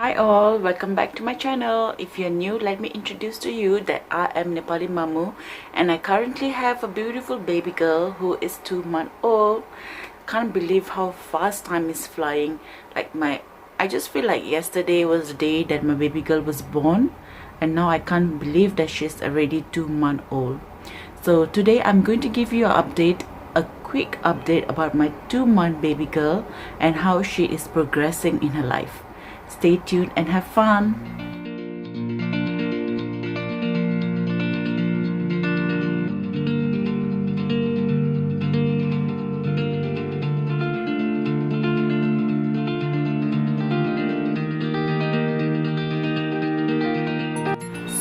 Hi all, welcome back to my channel. If you're new, let me introduce to you that I am Nepali Mamu and I currently have a beautiful baby girl who is 2 months old. Can't believe how fast time is flying. I just feel like yesterday was the day that my baby girl was born, and now I can't believe that she's already 2 months old. So today I'm going to give you a quick update about my 2 month baby girl and how she is progressing in her life. Stay tuned and have fun.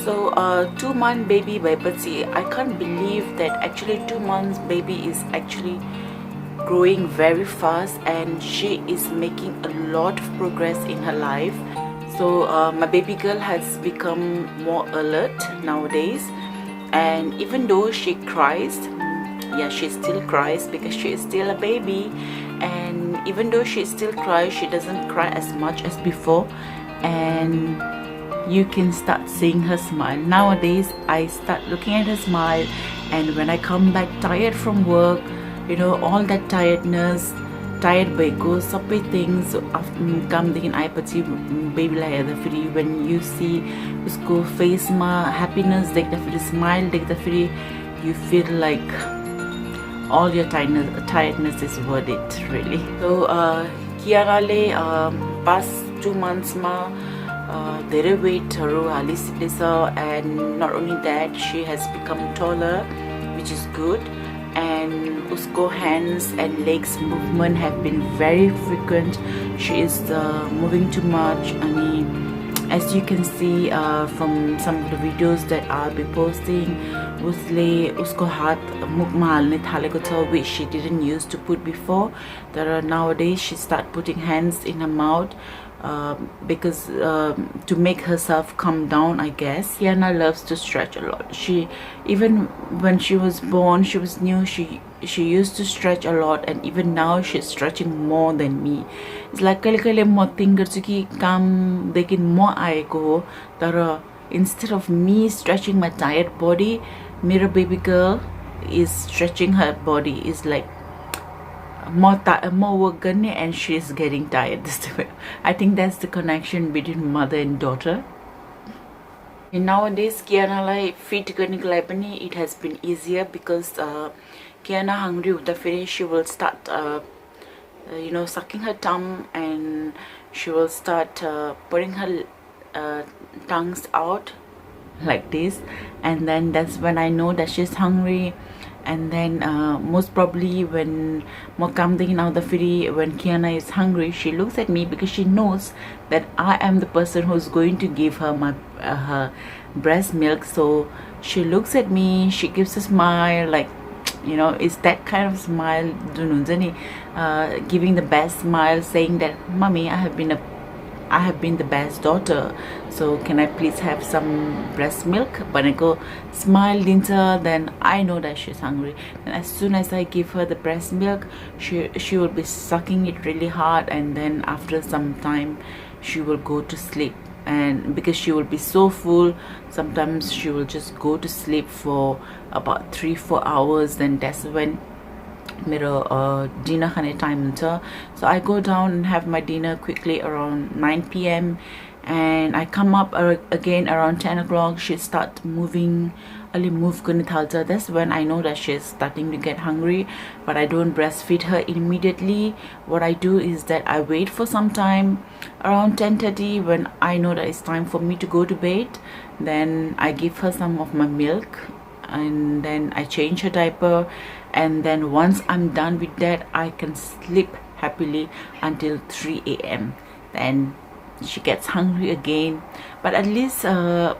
So 2 month baby by Patsy, I can't believe that actually 2 months baby is actually growing very fast and she is making a lot of progress in her life. So my baby girl has become more alert nowadays, and even though she cries, yeah, she still cries because she is still a baby, and even though she still cries, she doesn't cry as much as before, and you can start seeing her smile. Nowadays I start looking at her smile, and when I come back tired from work, you know, all that tiredness, tired भएको सबै things कामदेखि आएपछि बेबीलाई हेर्दाखेरि when you see उसको फेसमा happiness देख्दाखेरि, smile देख्दाखेरि, you feel like all your tiredness is worth it, really. So कियाराले past 2 months मा धेरै वेटहरू हालिसकेछ, and not only that, she has become taller, which is good, and usko hands and legs movement have been very frequent. She is moving too much, and as you can see from some of the videos that I'll be posting, usle usko haat mukma halne thaleko cha, which she didn't used to put before. Nowadays she start putting hands in her mouth because to make herself calm down, I guess. Kiana loves to stretch a lot. She, even when she was born, she was new, she used to stretch a lot, and even now she's stretching more than me. It's like kaile म think गर्छु कि कामदेखि म आएको हो, तर instead of me stretching my tired body, मेरो baby girl is stretching her body. Is like more work गर्ने and she is getting tired. I think that's the connection between mother and daughter. And nowadays Kianaलाई feed गर्नेको लागि पनि it has been easier because Kiana hungry हुँदाखेरि she will start you know, sucking her thumb, and she will start putting her tongues out like this, and then that's when I know that she's hungry. And then most probably when when Kiana is hungry, she looks at me because she knows that I am the person who's going to give her my her breast milk. So she looks at me, she gives a smile, like, you know, it's that kind of smile, giving the best smile, saying that mommy, I have been the best daughter, so can I please have some breast milk? Baneko smile dincha, then I know that she's hungry. And as soon as I give her the breast milk, she will be sucking it really hard, and then after some time she will go to sleep. And because she will be so full, sometimes she will just go to sleep for about 3-4 hours. Then that's when मेरो dinner khane time huncha. So I go down and have my dinner quickly around 9 p.m. and I come up again around 10 o'clock. She start moving, ali move गर्ने थाल्छ. That's when I know that she's starting to get hungry, but I don't breastfeed her immediately. What I do is that I wait for some time, around 10:30, when I know that it's time for me to go to bed. Then I give her some of my milk, and then I change her diaper, and then once I'm done with that, I can sleep happily until 3 a.m. Then she gets hungry again, but at least at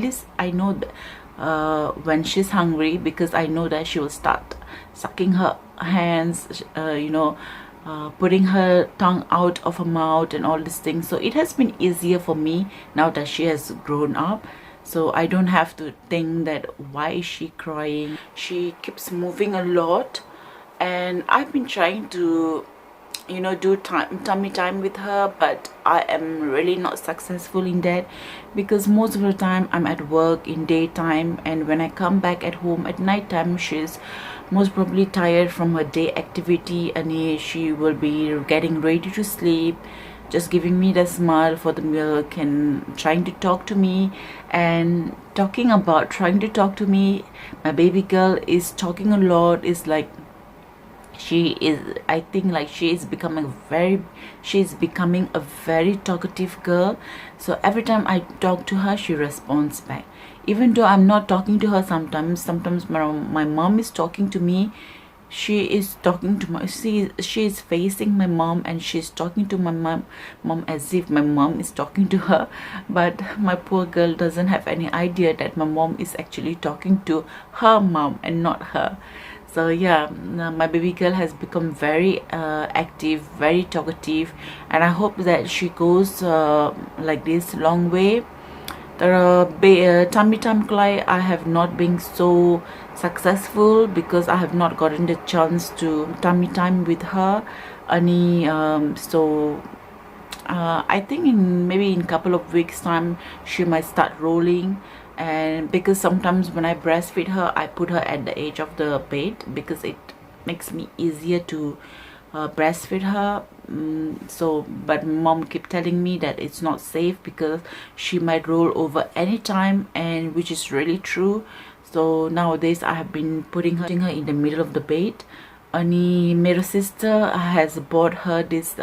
least I know that when she's hungry, because I know that she will start sucking her hands, you know, putting her tongue out of her mouth and all these things. So it has been easier for me now that she has grown up. So I don't have to think that why is she crying. She keeps moving a lot, and I've been trying to do tummy time with her, but I am really not successful in that, because most of the time I'm at work in daytime, and when I come back at home at night time, she's most probably tired from her day activity, and she will be getting ready to sleep, just giving me the smile for the milk and trying to talk to me. And talking about trying to talk to me, my baby girl is talking a lot. Is like I think like she is becoming a very talkative girl. So every time I talk to her, she responds back, even though I'm not talking to her. Sometimes my mom is talking to me, she is talking to my she is facing my mom, and she's talking to my mom as if my mom is talking to her. But my poor girl doesn't have any idea that my mom is actually talking to her mom and not her. So yeah, my baby girl has become very active, very talkative, and I hope that she goes like this long way. Tummy time clay, I have not been so successful because I have not gotten the chance to tummy time with her any. So I think maybe in a couple of weeks time she might start rolling. And because sometimes when I breastfeed her, I put her at the edge of the bed because it makes me easier to breastfeed her. But mom keep telling me that it's not safe because she might roll over anytime, and which is really true. So nowadays I have been putting her in the middle of the bed. Ani मेरो sister has bought her this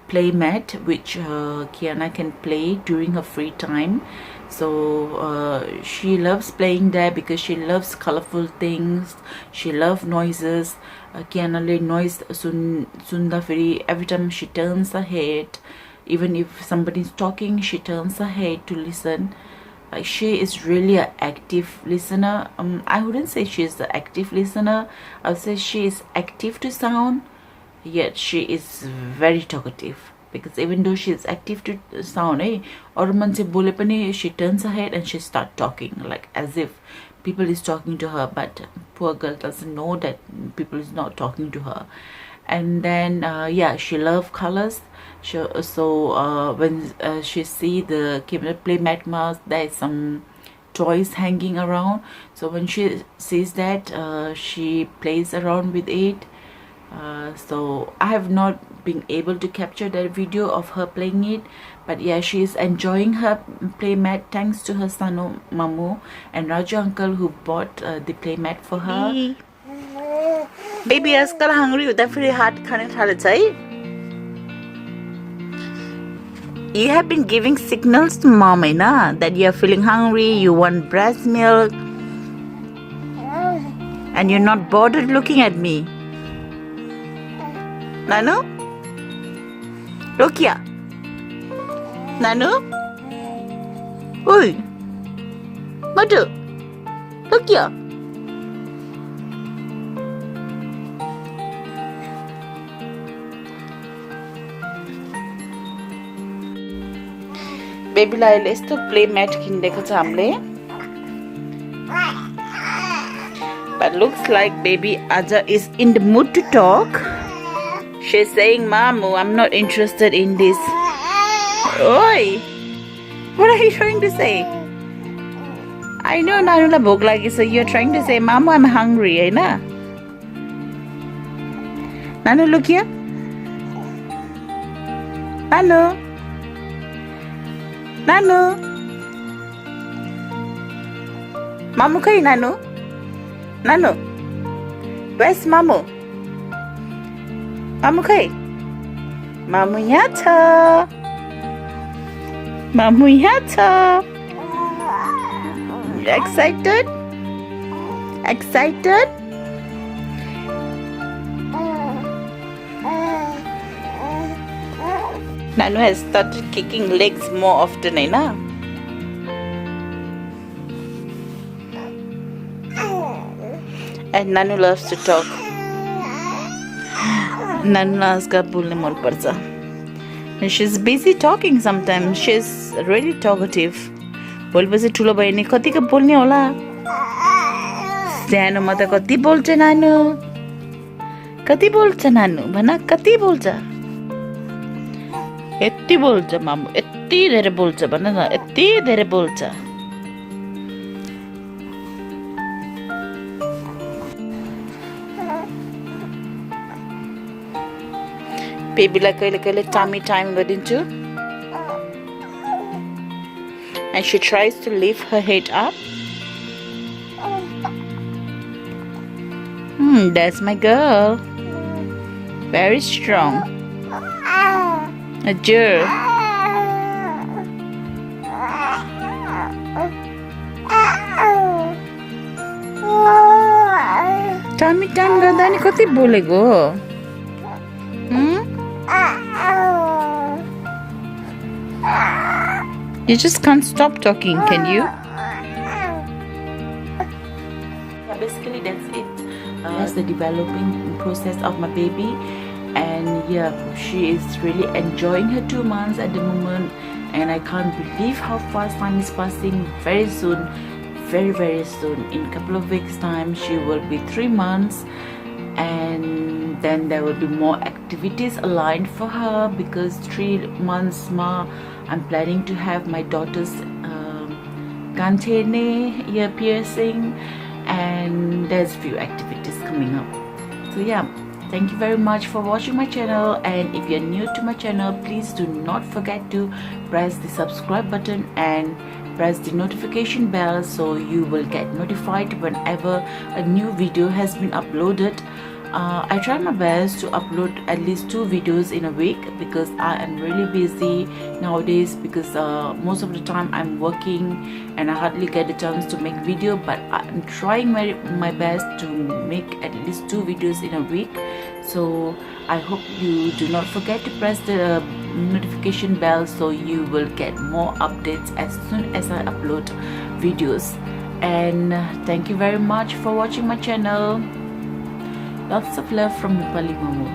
play mat which Kiana can play during her free time. So she loves playing there because she loves colorful things, she loves noises. Kiana le noise sunda feri every time she turns her head, even if somebody is talking, she turns her head to listen. Like she is really an active listener. I wouldn't say she is an active listener, I would say she is active to sound, yet she is very talkative. Because even though she is active to sound, she turns her head and she starts talking like as if people is talking to her, but poor girl doesn't know that people is not talking to her. And then yeah, she loves colors. So when she see the play mat mask, there is some toys hanging around. So when she sees that, she plays around with it. So I have not been able to capture that video of her playing it, but yeah, she is enjoying her play mat thanks to her son Mamu and Raju uncle who bought the play mat for her. Baby आजकल hungry होता है फिर हाथ खाने थाले चाहिए. You have been giving signals to mom, na, that you are feeling hungry, you want breast milk, and you're not bothered looking at me. Nanu? Look here. Nanu? Oi. Madu? Look here. Baby लाई यस्तो play mat किनेको छ हामीले. But looks like baby Aja is in the mood to talk. She's saying, Mamu, I'm not interested in this. Oi! What are you trying to say? I know Nanula bhok lagi, so you're trying to say, Mamu, I'm hungry, eh na? Nanu, look here. Nanu. Nanu. Mamu kai Nanu? Nanu. Where's Mamu? Mamu kai? Mamu yata. Mamu yata. You excited? Excited? Nanu has started kicking legs more often, eh na? And Nanu loves to talk. Nanu asga bolne man parcha. And she's busy talking sometimes. She's really talkative. Bolपछि ठुलो भयो नि कतिको बोल्ने होला. सानोमा त कति बोल्छ नानु. कति बोल्छ नानु भन कति बोल्छ यति बोल्छ मामु यति धेरै बोल्छ भन न यति धेरै बोल्छ बेबीलाई कहिले कहिले टामी टाइम गरिदिन्छु and she tries to lift her head up. That's my girl. Very strong. A girl. Tummy time गर्दा नि कति बोलेको You just can't stop talking, can you? Yeah, basically that's it. That's the developing process of my baby, and yeah, she is really enjoying her 2 months at the moment, and I can't believe how fast time is passing. Very soon, very soon, in a couple of weeks time, she will be 3 months, and then there will be more activities aligned for her because 3 months I'm planning to have my daughter's Kantene ear piercing, and there's few activities coming up. So yeah, thank you very much for watching my channel, and if you're new to my channel, please do not forget to press the subscribe button and press the notification bell so you will get notified whenever a new video has been uploaded. I try my best to upload at least 2 videos in a week because I am really busy nowadays because most of the time I'm working and I hardly get the chance to make video, but I'm trying my best to make at least 2 videos in a week. So I hope you do not forget to press the notification bell so you will get more updates as soon as I upload videos. And thank you very much for watching my channel. Lots of love from Nepali Momo.